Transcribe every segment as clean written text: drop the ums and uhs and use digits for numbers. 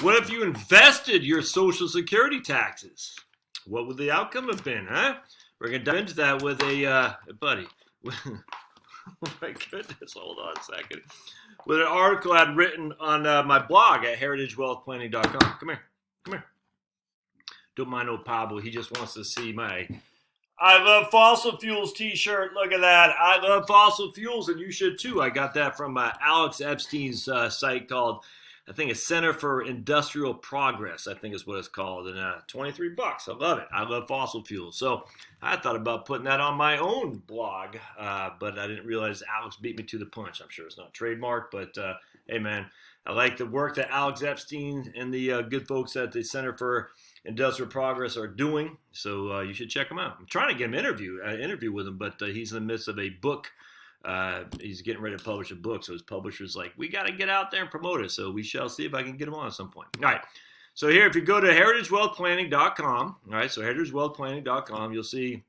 What if you invested your Social Security taxes? What would the outcome have been, huh? We're going to dive into that with a buddy. Oh my goodness, hold on a second. With an article I'd written on my blog at heritagewealthplanning.com. Come here. Don't mind old Pablo. He just wants to see my I love fossil fuels t-shirt. Look at that. I love fossil fuels, and you should too. I got that from Alex Epstein's site called, I think it's Center for Industrial Progress, I think is what it's called, and $23. I love it. I love fossil fuels. So I thought about putting that on my own blog, but I didn't realize Alex beat me to the punch. I'm sure it's not trademarked, but hey, man, I like the work that Alex Epstein and the good folks at the Center for Industrial Progress are doing. So you should check them out. I'm trying to get an interview with him, but he's in the midst of a book. He's getting ready to publish a book, so his publisher's like, we got to get out there and promote it. So we shall see if I can get him on at some point. All right. So here, if you go to heritagewealthplanning.com, all right, so heritagewealthplanning.com, you'll see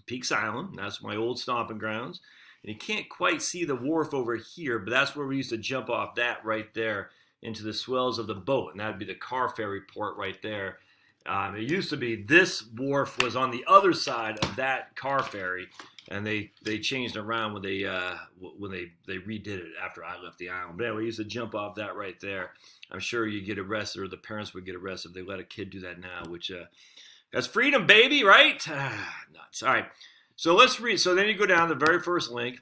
Peaks Island. That's my old stomping grounds. And you can't quite see the wharf over here, but that's where we used to jump off that right there into the swells of the boat, and that would be the car ferry port right there. It used to be this wharf was on the other side of that car ferry, and they changed around when they redid it after I left the island. But anyway, we used to jump off that right there. I'm sure you get arrested, or the parents would get arrested if they let a kid do that now, which that's freedom, baby, right? Nuts. All right, so let's read. So then you go down to the very first link,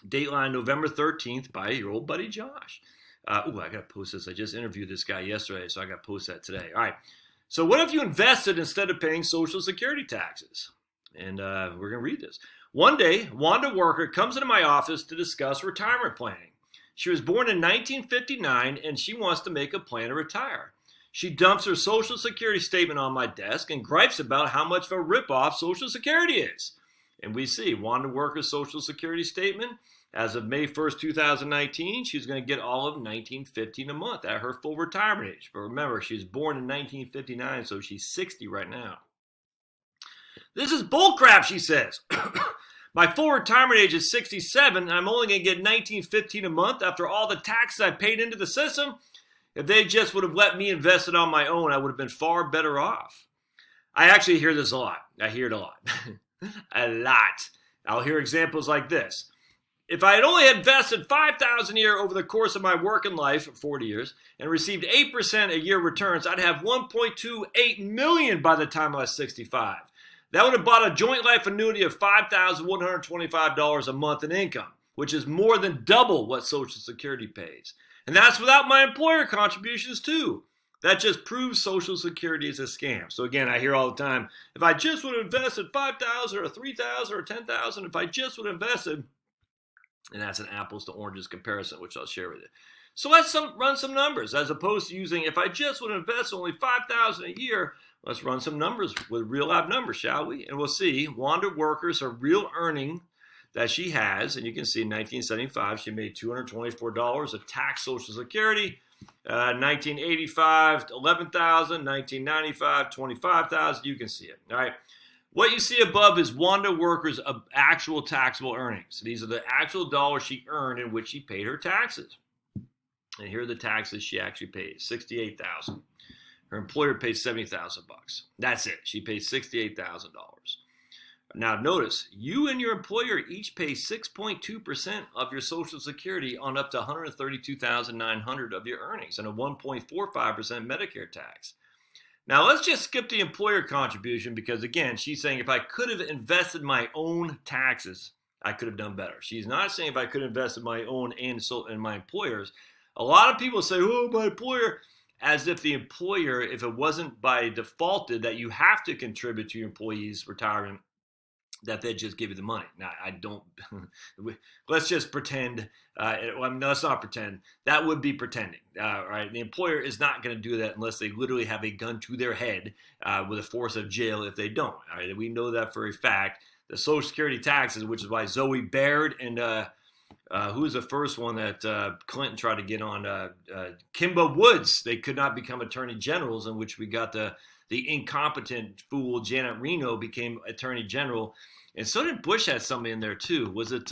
Dateline November 13th by your old buddy Josh. I got to post this. I just interviewed this guy yesterday, so I got to post that today. All right. So what if you invested instead of paying Social Security taxes? And we're going to read this. One day, Wanda Worker comes into my office to discuss retirement planning. She was born in 1959, and she wants to make a plan to retire. She dumps her Social Security statement on my desk and gripes about how much of a ripoff Social Security is. And we see Wanda Worker's Social Security statement. As of May 1st, 2019, she's going to get all of $19.15 a month at her full retirement age. But remember, she was born in 1959, so she's 60 right now. This is bullcrap, she says. My full retirement age is 67, and I'm only going to get $19.15 a month after all the taxes I paid into the system. If they just would have let me invest it on my own, I would have been far better off. I actually hear this a lot. I hear it a lot. A lot. I'll hear examples like this. If I had only invested $5,000 a year over the course of my working life, 40 years, and received 8% a year returns, I'd have $1.28 million by the time I was 65. That would have bought a joint life annuity of $5,125 a month in income, which is more than double what Social Security pays. And that's without my employer contributions too. That just proves Social Security is a scam. So again, I hear all the time, if I just would have invested $5,000 or $3,000 or $10,000, if I just would have invested, and that's an apples to oranges comparison, which I'll share with you. So let's run some numbers, as opposed to using, if I just would invest only $5,000 a year, let's run some numbers with real live numbers, shall we? And we'll see Wanda Worker's her real earning that she has, and you can see in 1975, she made $224 of tax Social Security, 1985, $11,000, 1995, $25,000, you can see it, all right? What you see above is Wanda Worker's actual taxable earnings. These are the actual dollars she earned in which she paid her taxes. And here are the taxes she actually pays, $68,000. Her employer pays $70,000. That's it. She pays $68,000. Now notice, you and your employer each pay 6.2% of your Social Security on up to $132,900 of your earnings and a 1.45% Medicare tax. Now, let's just skip the employer contribution because, again, she's saying if I could have invested my own taxes, I could have done better. She's not saying if I could have invested my own and my employer's. A lot of people say, oh, my employer, as if the employer, if it wasn't by defaulted that you have to contribute to your employees' retirement, that they'd just give you the money. Now, I don't, let's just pretend, let's not pretend. That would be pretending, right? The employer is not going to do that unless they literally have a gun to their head with a force of jail if they don't. All right? We know that for a fact. The Social Security taxes, which is why Zoe Baird and who was the first one that Clinton tried to get on? Kimba Woods. They could not become attorney generals, in which we got the incompetent fool Janet Reno became attorney general. And so did Bush had somebody in there too. Was it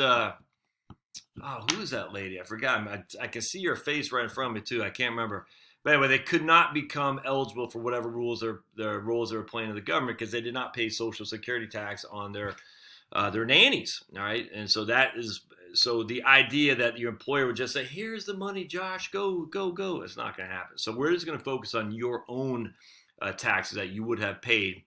Oh, who is that lady? I forgot. I can see her face right in front of me too. I can't remember. But anyway, they could not become eligible for whatever their roles they were playing in the government because they did not pay Social Security tax on their nannies. All right, and so that is so the idea that your employer would just say, "Here's the money, Josh, go, go, go." It's not going to happen. So we're just going to focus on your own taxes that you would have paid,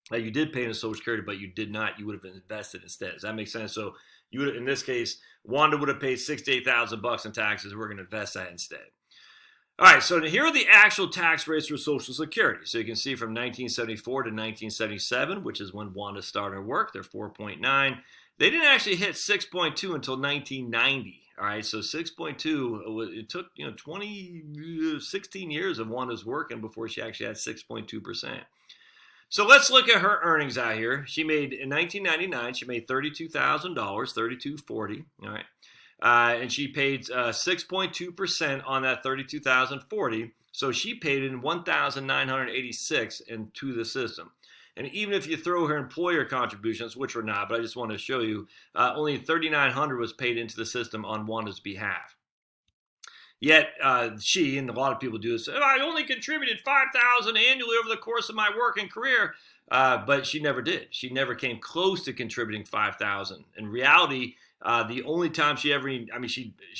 that you did pay in Social Security, but you did not. You would have invested instead. Does that make sense? So you would, in this case, Wanda would have paid $68,000 in taxes. We're going to invest that instead. All right, so here are the actual tax rates for Social Security. So you can see from 1974 to 1977, which is when Wanda started work, they're 4.9. They didn't actually hit 6.2 until 1990. All right, so 6.2, it took 16 years of Wanda's working before she actually had 6.2%. So let's look at her earnings out here. She made, in 1999, she made $32,000, $32,440, all right. And she paid 6.2% on that $32,040. So she paid in $1,986 into the system. And even if you throw her employer contributions, which were not, but I just want to show you, only $3,900 was paid into the system on Wanda's behalf. Yet she, and a lot of people do this, I only contributed $5,000 annually over the course of my working career. But she never did. She never came close to contributing $5,000. In reality, the only time she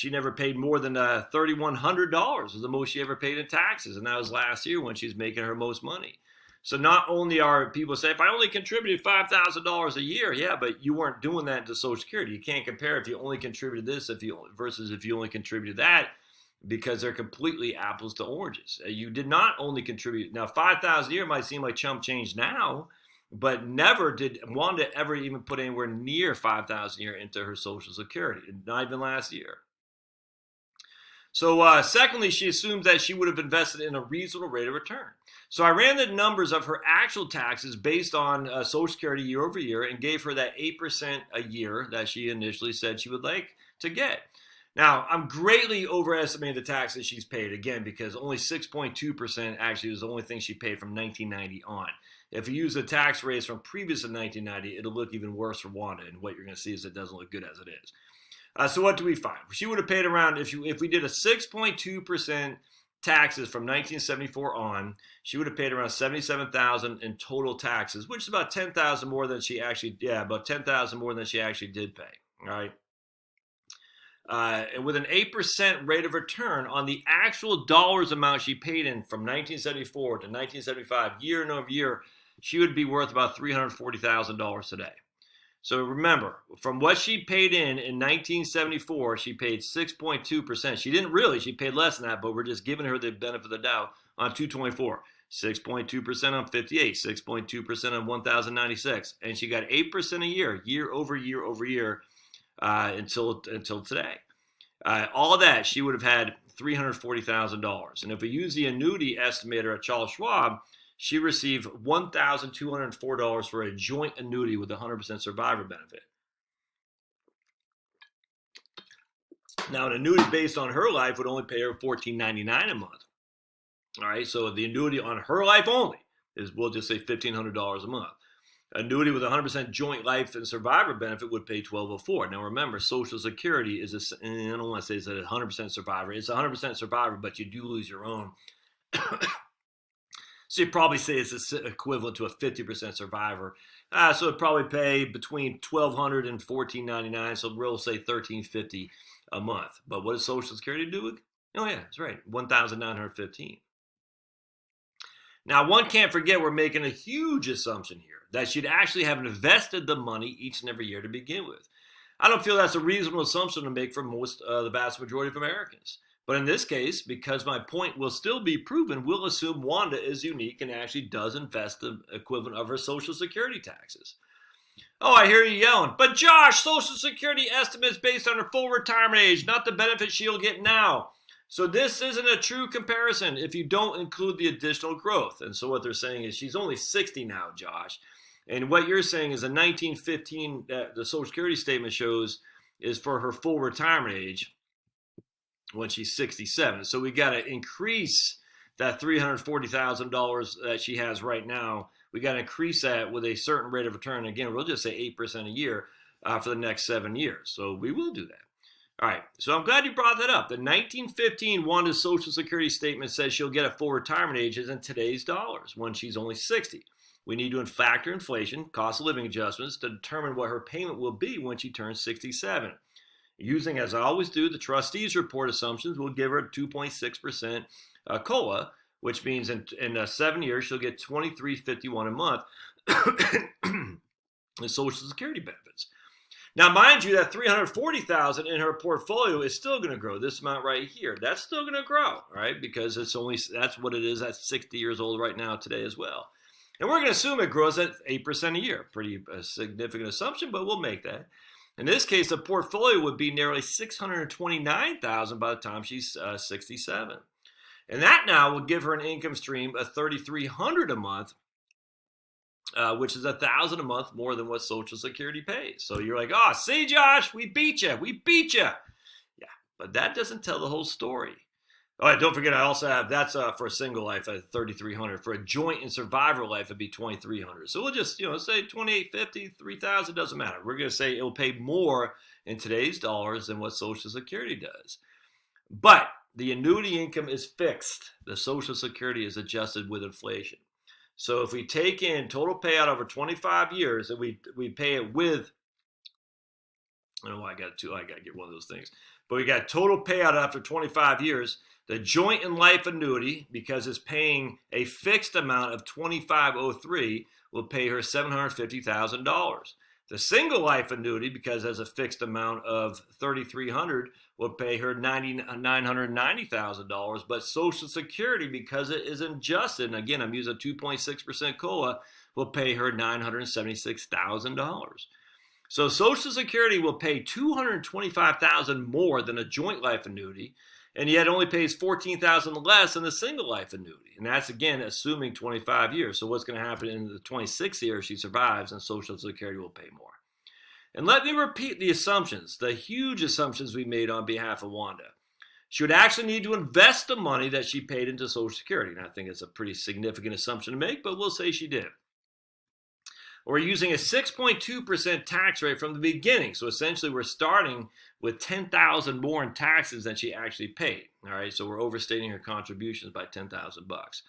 never paid more than $3,100 was the most she ever paid in taxes. And that was last year when she's making her most money. So not only are people say, if I only contributed $5,000 a year, yeah, but you weren't doing that to Social Security. You can't compare if you only contributed this versus if you only contributed that, because they're completely apples to oranges. You did not only contribute. Now, $5,000 a year might seem like chump change now, but never did Wanda ever even put anywhere near $5,000 a year into her Social Security, not even last year. So secondly, she assumes that she would have invested in a reasonable rate of return. So I ran the numbers of her actual taxes based on Social Security year over year and gave her that 8% a year that she initially said she would like to get. Now, I'm greatly overestimating the taxes she's paid, again, because only 6.2% actually was the only thing she paid from 1990 on. If you use the tax rates from previous to 1990, it'll look even worse for Wanda, and what you're going to see is it doesn't look good as it is. So what do we find? She would have paid around, if we did a 6.2% taxes from 1974 on, she would have paid around $77,000 in total taxes, which is about $10,000 more than she actually, about $10,000 more than she actually did pay, all right? And with an 8% rate of return on the actual dollars amount she paid in from 1974 to 1975, year over year, she would be worth about $340,000 today. So remember, from what she paid in 1974, she paid 6.2%. She didn't really, she paid less than that, but we're just giving her the benefit of the doubt on 224. 6.2% on 58, 6.2% on 1,096. And she got 8% a year over year over year, until today. All of that, she would have had $340,000. And if we use the annuity estimator at Charles Schwab, she received $1,204 for a joint annuity with 100% survivor benefit. Now, an annuity based on her life would only pay her $1,499 a month. All right, so the annuity on her life only is, we'll just say $1,500 a month. Annuity with 100% joint life and survivor benefit would pay $1,204. Now remember, Social Security is I don't want to say it's a 100% survivor. It's 100% survivor, but you do lose your own. So you'd probably say it's equivalent to a 50% survivor. So it'd probably pay between $1,200 and $1,499. So we'll say $1,350 a month. But what does Social Security do? Oh yeah, that's right, $1,915. Now, one can't forget we're making a huge assumption here that she'd actually have invested the money each and every year to begin with. I don't feel that's a reasonable assumption to make for most, the vast majority of Americans. But in this case, because my point will still be proven, we'll assume Wanda is unique and actually does invest the equivalent of her Social Security taxes. Oh, I hear you yelling, but Josh, Social Security estimates based on her full retirement age, not the benefit she'll get now. So this isn't a true comparison if you don't include the additional growth. And so what they're saying is she's only 60 now, Josh. And what you're saying is a 1915, the Social Security statement shows, is for her full retirement age when she's 67. So we got to increase that $340,000 that she has right now. We got to increase that with a certain rate of return. Again, we'll just say 8% a year for the next 7 years. So we will do that. All right, so I'm glad you brought that up. The 1915 Wanda's Social Security statement says she'll get a full retirement age in today's dollars when she's only 60. We need to factor inflation, cost of living adjustments to determine what her payment will be when she turns 67. Using, as I always do, the trustees report assumptions, we'll give her a 2.6% COLA, which means in 7 years she'll get $23.51 a month in Social Security benefits. Now, mind you, that $340,000 in her portfolio is still going to grow. This amount right here, that's still going to grow, right? Because that's what it is at 60 years old right now today as well. And we're going to assume it grows at 8% a year. Pretty significant assumption, but we'll make that. In this case, the portfolio would be nearly $629,000 by the time she's 67. And that now will give her an income stream of $3,300 a month, which is $1,000 a month more than what Social Security pays. So you're like, oh, see, Josh, we beat you. Yeah, but that doesn't tell the whole story. All right, don't forget, I also have, that's for a single life at $3,300. For a joint and survivor life, it'd be $2,300. So we'll just, say $2,850, $3,000, doesn't matter. We're going to say it'll pay more in today's dollars than what Social Security does. But the annuity income is fixed. The Social Security is adjusted with inflation. So if we take in total payout over 25 years and we pay it with, I don't know why I got to get one of those things, but we got total payout after 25 years. The joint and life annuity, because it's paying a fixed amount of $2,503, will pay her $750,000. The single life annuity, because it has a fixed amount of $3,300, will pay her $990,000. But Social Security, because it is adjusted, and again, I'm using 2.6% COLA, will pay her $976,000. So Social Security will pay $225,000 more than a joint life annuity, and yet only pays $14,000 less than the single life annuity. And that's, again, assuming 25 years. So what's going to happen in the 26th year she survives, and Social Security will pay more. And let me repeat the assumptions, the huge assumptions we made on behalf of Wanda. She would actually need to invest the money that she paid into Social Security. And I think it's a pretty significant assumption to make, but we'll say she did. We're using a 6.2% tax rate from the beginning. So essentially we're starting with $10,000 more in taxes than she actually paid. All right, so we're overstating her contributions by $10,000.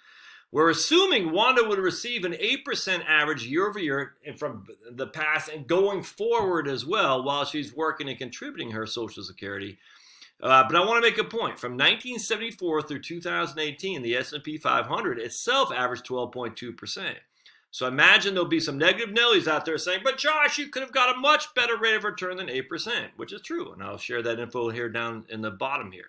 We're assuming Wanda would receive an 8% average year over year from the past and going forward as well while she's working and contributing her Social Security. But I want to make a point. From 1974 through 2018, the S&P 500 itself averaged 12.2%. So imagine there'll be some negative Nellies out there saying, but Josh, you could have got a much better rate of return than 8%, which is true. And I'll share that info here down in the bottom here.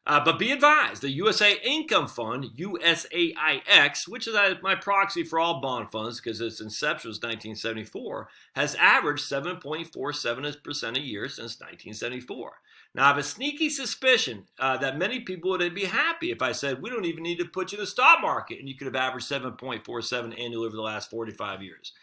But be advised, the USA Income Fund, USAIX, which is my proxy for all bond funds because its inception was 1974, has averaged 7.47% a year since 1974. Now, I have a sneaky suspicion that many people would be happy if I said, we don't even need to put you in the stock market, and you could have averaged 7.47 annually over the last 45 years.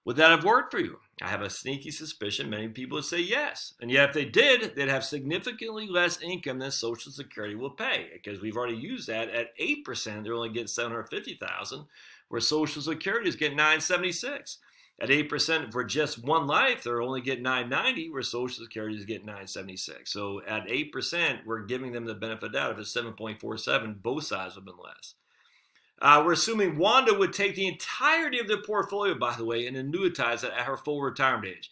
Would that have worked for you? I have a sneaky suspicion many people would say yes. And yet if they did, they'd have significantly less income than Social Security will pay, because we've already used that at 8%. They're only getting $750,000, where Social Security is getting $976,000. At 8% for just one life, they're only getting $990,000, where Social Security is getting $976,000. So at 8%, we're giving them the benefit of the doubt. If it's 7.47, both sides have been less. We're assuming Wanda would take the entirety of the portfolio, by the way, and annuitize it at her full retirement age.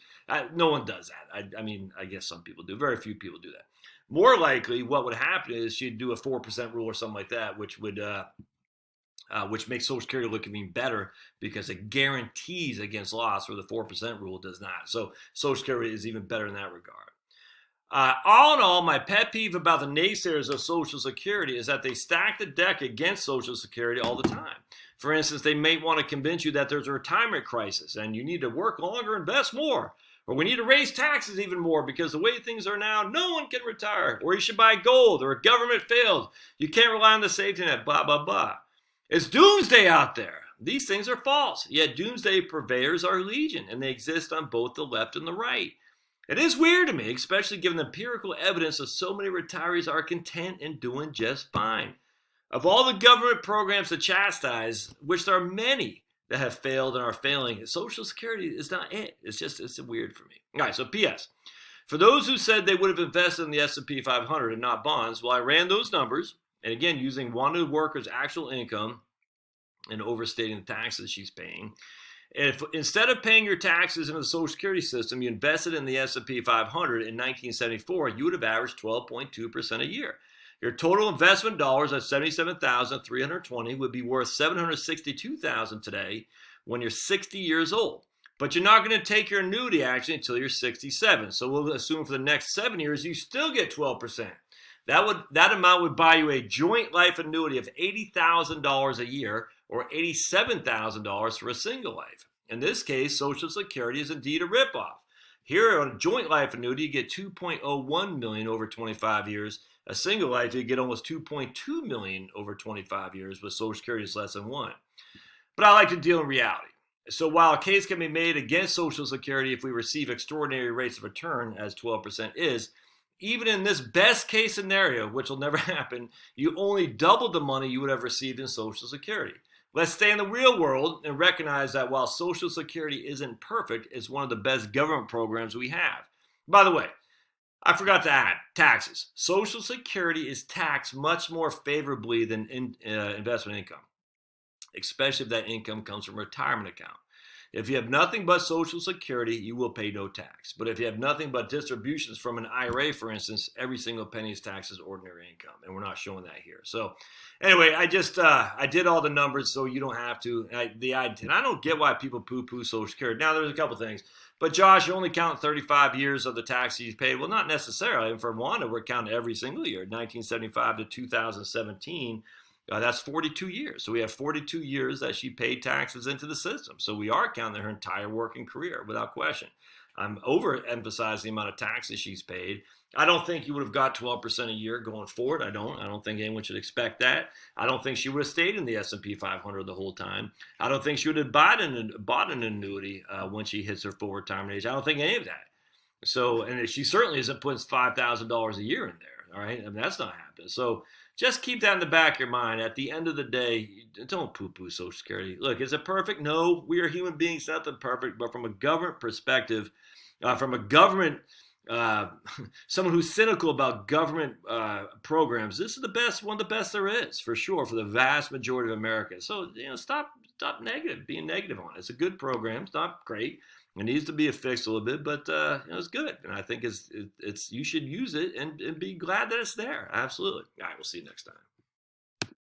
No one does that. I mean, I guess some people do. Very few people do that. More likely, what would happen is she'd do a 4% rule or something like that, which makes Social Security look even better because it guarantees against loss, where the 4% rule does not. So Social Security is even better in that regard. All in all, my pet peeve about the naysayers of Social Security is that they stack the deck against Social Security all the time. For instance, they may want to convince you that there's a retirement crisis and you need to work longer, invest more, or we need to raise taxes even more because the way things are now, no one can retire, or you should buy gold, or government failed. You can't rely on the safety net, blah, blah, blah. It's doomsday out there. These things are false, yet doomsday purveyors are legion, and they exist on both the left and the right. It is weird to me, especially given the empirical evidence that so many retirees are content and doing just fine. Of all the government programs to chastise, which there are many that have failed and are failing, Social Security is not it. It's weird for me. All right, so P.S. For those who said they would have invested in the S&P 500 and not bonds, well, I ran those numbers, and again, using one worker's actual income and overstating the taxes she's paying. If instead of paying your taxes into the Social Security system, you invested in the S&P 500 in 1974, you would have averaged 12.2% a year. Your total investment dollars at $77,320 would be worth $762,000 today when you're 60 years old. But you're not going to take your annuity action until you're 67. So we'll assume for the next 7 years you still get 12%. That amount would buy you a joint life annuity of $80,000 a year, or $87,000 for a single life. In this case, Social Security is indeed a ripoff. Here on a joint life annuity, you get $2.01 million over 25 years. A single life, you get almost $2.2 million over 25 years. With Social Security, it's less than one. But I like to deal in reality. So while a case can be made against Social Security if we receive extraordinary rates of return, as 12% is, even in this best case scenario, which will never happen, you only doubled the money you would have received in Social Security. Let's stay in the real world and recognize that while Social Security isn't perfect, it's one of the best government programs we have. By the way, I forgot to add, taxes. Social Security is taxed much more favorably than investment income, especially if that income comes from a retirement account. If you have nothing but Social Security, you will pay no tax. But if you have nothing but distributions from an IRA, for instance, every single penny is taxed as ordinary income, and we're not showing that here. So anyway, I did all the numbers so you don't have to. And I don't get why people poo-poo Social Security. Now, there's a couple things. But Josh, you only count 35 years of the taxes you paid. Well, not necessarily. And for Wanda, we're counting every single year, 1975 to 2017. That's 42 years. So we have 42 years that she paid taxes into the system. So we are counting her entire working career without question. I'm overemphasizing the amount of taxes she's paid. I don't think you would have got 12% a year going forward. I don't think anyone should expect that. I don't think she would have stayed in the S&P 500 the whole time. I don't think she would have bought an annuity when she hits her full retirement age. I don't think any of that. So, and she certainly isn't putting $5,000 a year in there. All right, I mean, that's not happening. So just keep that in the back of your mind. At the end of the day, don't poo-poo Social Security. Look, is it perfect? No, we are human beings, nothing perfect. But from a government perspective, from a government, someone who's cynical about government programs, this is the best, one of the best there is, for sure, for the vast majority of Americans. So, stop being negative on it. It's a good program. It's not great. It needs to be fixed a little bit, but it's good. And I think it's you should use it and be glad that it's there. Absolutely. All right, we'll see you next time.